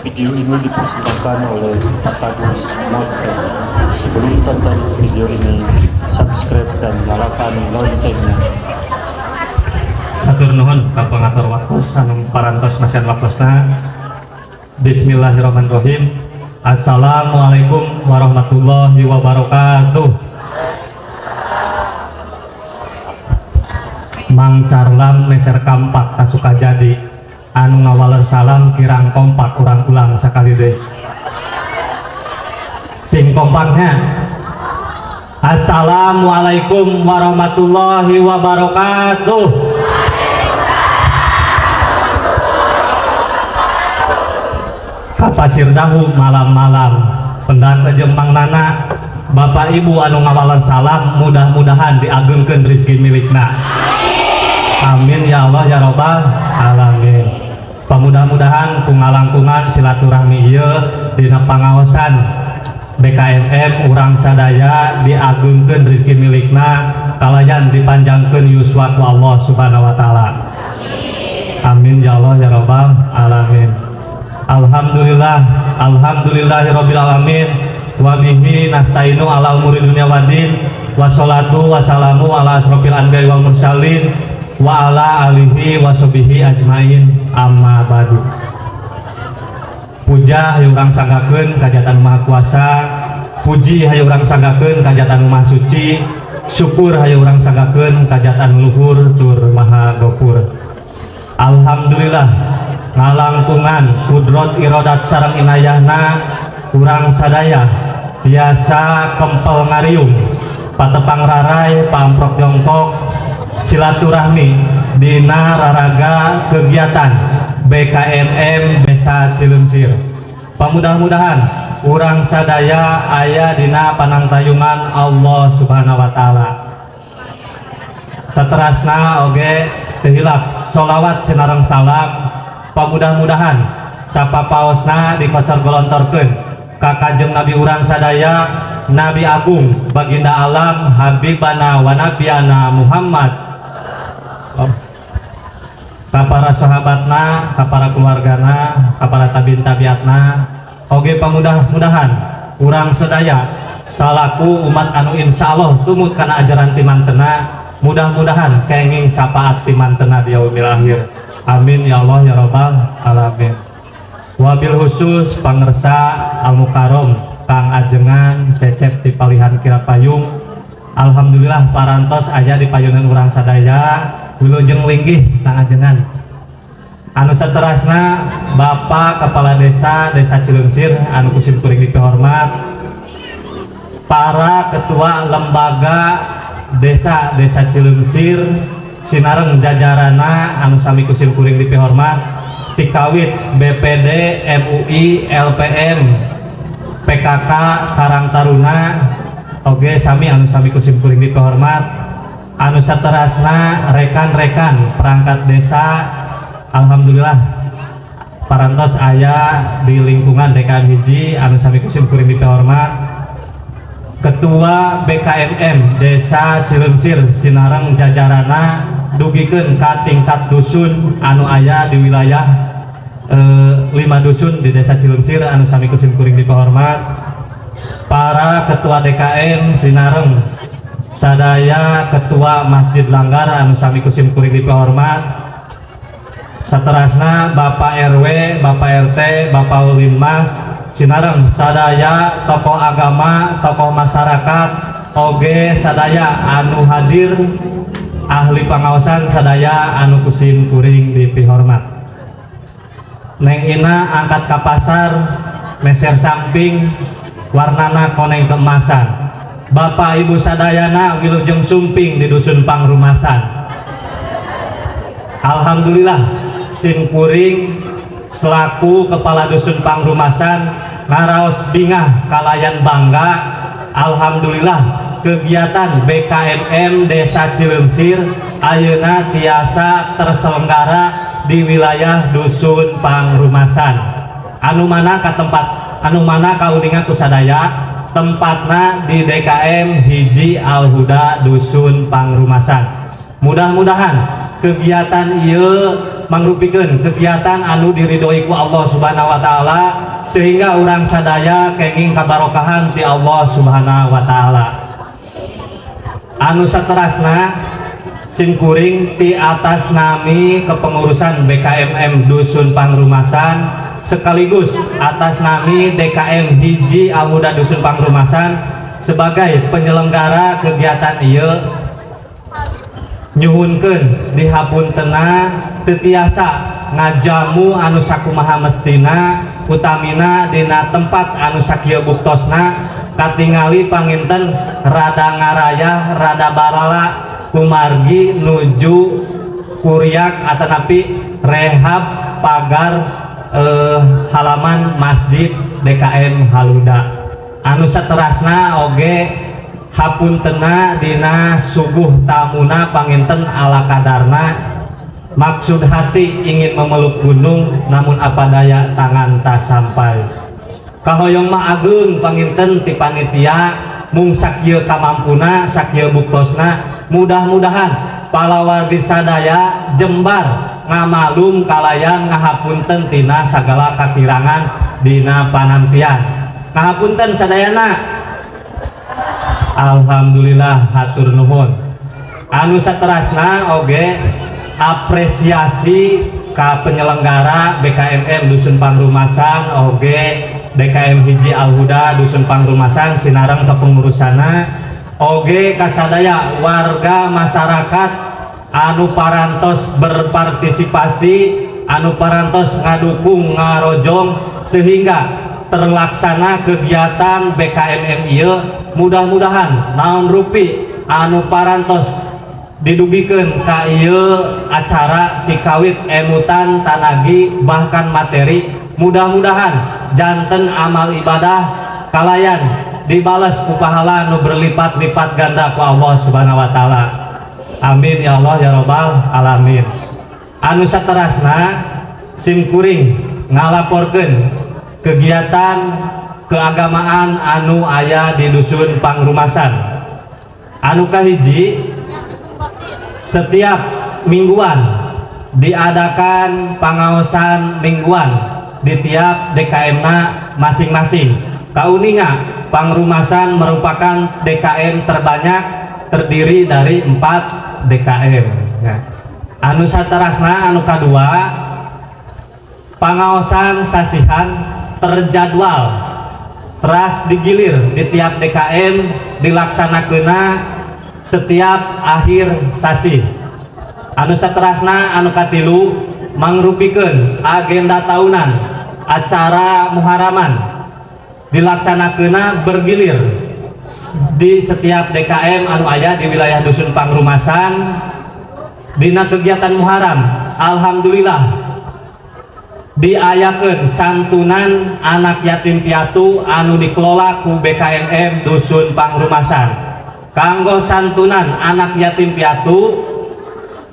Video ini dipersembahkan oleh Atagus Motor. Sebelum tonton video ini, subscribe dan nyalakan loncengnya. Atur nuhun ka pengatur waktos anu parantos macan waktosna. Bismillahirrahmanirrahim. Assalamualaikum warahmatullahi wabarakatuh. Mang Carlam meser kampak tasuka jadi anu ngawaler salam kirang kompak kurang ulang sakali deh. Sing kompaknya. Assalamualaikum warahmatullahi wabarakatuh. Kapasir dahu malam-malam pendak kejempang nana Bapak Ibu anu ngawalan salam mudah-mudahan diagungkeun rezeki milikna. Amin ya Allah ya Rabbal alamin. Pamudah-mudahan kungalangkungan silaturahmi ieu dina pangaosan BKMM urang sadaya diagungkeun rezeki milikna kalayan dipanjangkeun yuswa ku Allah Subhanahu wa taala. Amin ya Allah ya Rabbal alamin. Alhamdulillahirabbil alamin wa bihi nasta'inu ala umuri dunya waddin wassalatu wassalamu ala asrofil anbiya'i wal mursalin wa ala alihi wa sahbihi ajmain amma ba'du. Puja hayu urang sanggakeun kajatan Maha Kuasa, puji hayu urang sanggakeun kajatan Maha Suci, syukur hayu urang sanggakeun kajatan luhur tur Maha Gopur. Alhamdulillah ngalangkungan kudrot irodat sareng inayahna urang sadaya biasa kempel ngariung patepang rarai pamprok jongkok silaturahmi dina raraga kegiatan BKMM Desa Cileungsir. Pamudah-mudahan urang sadaya aya dina panangtayungan Allah Subhanahu wa taala. Saterasna oge tehilap sholawat sinareng salam pamudah-mudahan sapapaosna dikocor golontorkeun ka Kanjeng Nabi urang sadaya Nabi Agung Baginda Alam Habibana wa Nabiyana Muhammad, ka para sahabatna, ka para keluargana, ka para tabiin tabiatna. Oge pamudah-mudahan urang sadaya salaku umat anu insyaallah tumut kana ajaran timantena, mudah-mudahan kenging sapaat timantena di yaumil akhir. Amin ya Allah ya Rabbal alamin. Wabil khusus pangersa al-mukarom Kang Ajengan Cecep di Palihan Kirapayung. Alhamdulillah parantos aya di payunan urang sadaya wilujeng linggih Kang Ajengan. Anu saterasna Bapak Kepala Desa Cileungsir anu kusim kuring dipihormat, para ketua lembaga Desa Cileungsir sinareng jajarana anu sami kusim kuring dipihormat, tikawit BPD, MUI, LPM, PKK, Karang Taruna, oge sami anu sami kusim kuring dipihormat. Anu saterasna rekan-rekan perangkat desa, alhamdulillah parantos aya di lingkungan DKM hiji anu sami kusim kuring dipihormat. Ketua BKMM Desa Cileungsir sinareng jajarana dugikeun ka tingkat dusun anu aya di wilayah 5 dusun di Desa Cileungsir anu sami kusim kuring dipahormat. Para ketua DKM sinareng sadaya ketua Masjid Langgar anu sami kusim kuring dipahormat. Saterasna Bapak RW, Bapak RT, Bapak Linmas sinareng sadaya tokoh agama, tokoh masyarakat, oge sadaya anu hadir, ahli pangaosan sadaya anu kusim kuring dipihormat. Neng Ina angkat ka pasar meser samping warnana koneng keemasan. Bapak Ibu sadayana wilujeng sumping di dusun pangrumasan. Alhamdulillah sim kuring selaku kepala dusun pangrumasan ngaraos bingah kalayan bangga. Alhamdulillah kegiatan BKMM Desa Cileungsir ayeuna tiasa terselenggara di wilayah dusun pangrumasan anu mana ka tempat anu mana kauningan kusadaya tempatna di DKM hiji Al-Huda dusun pangrumasan. Mudah-mudahan kegiatan ieu mangrupikeun kegiatan anu diridhoi ku Allah Subhanahu wa taala sehingga urang sadaya kenging kabarokahan ti Allah Subhanahu wa taala. Anu saterasna simkuring ti atas nami kepengurusan BKMM Dusun Pangrumasan sekaligus atas nami DKM Hiji Al-Huda Dusun Pangrumasan sebagai penyelenggara kegiatan ieu nyuhunkeun dihapuntenna teu tiasa ngajamu anu sakumaha mestina utamina dina tempat anu sakieu buktosna katingali panginten rada ngarayah rada barala kumargi nuju kuriak atanapi rehab pagar halaman masjid DKM Al-Huda. Anu saterasna oge hapuntenna dina suguh tamuna panginten ala kadarna maksud hati ingin memeluk gunung namun apa daya tangan tak sampai kahoyong mah agung panginten ti panitia mung sakieu kamampuna sakieu buktosna mudah-mudahan palawargi sadaya jembar ngamalum kalayan ngahapunten tina sagala kakirangan dina panampian ngahapunten sadayana. Alhamdulillah hatur nuhun. Anu saterasna oge apresiasi ka penyelenggara BKMM Dusun Pangrumasan oge DKM Hiji Al-Huda Dusun Pangrumasan sinareng kepengurusana oge kasadaya warga masyarakat anu parantos berpartisipasi anu parantos ngadukung ngarojong sehingga terlaksana kegiatan BKMM ieu mudah-mudahan naon rupi anu parantos didugikeun ka ieu acara tikawit emutan tanagi bahkan materi mudah-mudahan janten amal ibadah kalayan dibalas ku pahala nu berlipat-lipat ganda ku Allah Subhanahu wa taala. Amin ya Allah ya rabbal alamin. Anu saterasna simkuring ngalaporkeun kegiatan keagamaan anu aya di Dusun Pangrumasan. Anu kahiji setiap mingguan diadakan pangaosan mingguan di tiap DKM-na masing-masing. Kauninga Pangrumasan merupakan DKM terbanyak terdiri dari 4 DKM. Nah, anu saterasna anu kadua pangaosan sasihan terjadwal teras digilir di tiap DKM dilaksanakeuna setiap akhir sasi. Anu saterasna anu katilu mangrupikeun agenda tahunan acara muharaman dilaksanakeuna bergilir di setiap DKM anu aya di wilayah Dusun Pangrumasan. Dina kegiatan muharam alhamdulillah diayakeun santunan anak yatim piatu anu dikelola ku BKMM Dusun Pangrumasan. Kanggo santunan anak yatim piatu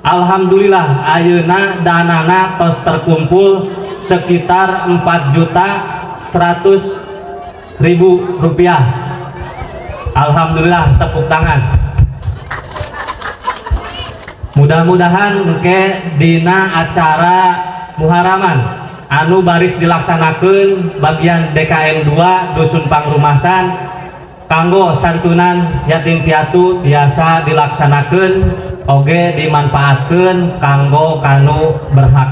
alhamdulillah ayeuna danana tos terkumpul sekitar 4.100.000 rupiah. Alhamdulillah, tepuk tangan. Mudah-mudahan engke dina acara muharaman anu baris dilaksanakeun bagian DKM 2 Dusun Pangrumasan kanggo santunan yatim piatu biasa dilaksanakeun oge dimanfaatkeun kanggo kanu berhak.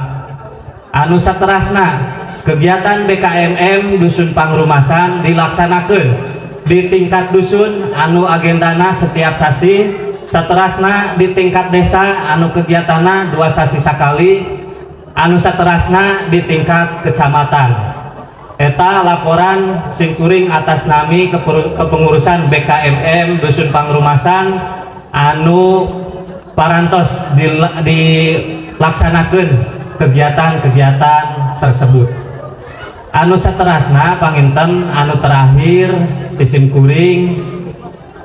Anu saterasna kegiatan BKMM Dusun Pangrumasan dilaksanakeun di tingkat dusun anu agendana setiap sasi, saterasna di tingkat desa anu kegiatanna 2 sasi sakali, anu saterasna di tingkat kecamatan. Eta laporan simkuring atas nami kepengurusan BKMM Dusun Pangrumasan anu parantos dilaksanakeun kegiatan-kegiatan tersebut. Anu saterasna panginten anu terakhir isim kuring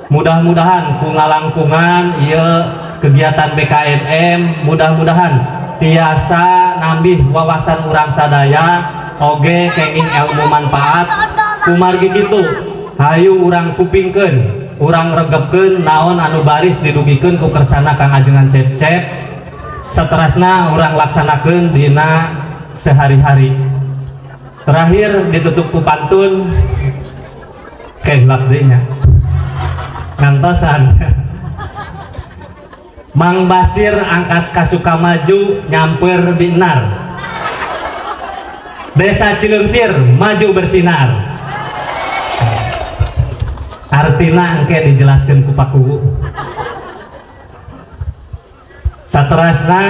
mudah-mudahan ku ngalangkungan ieu kegiatan BKMM mudah-mudahan tiasa nambih wawasan urang sadaya oge kenging ilmu manfaat kumargi kitu hayu urang kupingkeun urang regepkeun naon anu baris didugikeun ku kersana Kang Ajengan Cep-Cep seterusnya orang laksanakan dina sehari-hari. Terakhir ditutup ku pantun kehlak dehnya ngantosan Mang Basir angkat kasuka maju nyamper binar, Desa Cilungsir maju bersinar. Artina engke dijelaskan ku pakugu. Saterasna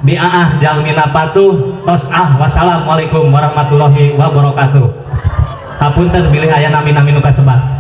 bi'aah jalmina patuh tos wassalamualaikum warahmatullahi wabarakatuh. Hapunten bilih aya nami-nami nu kasebat.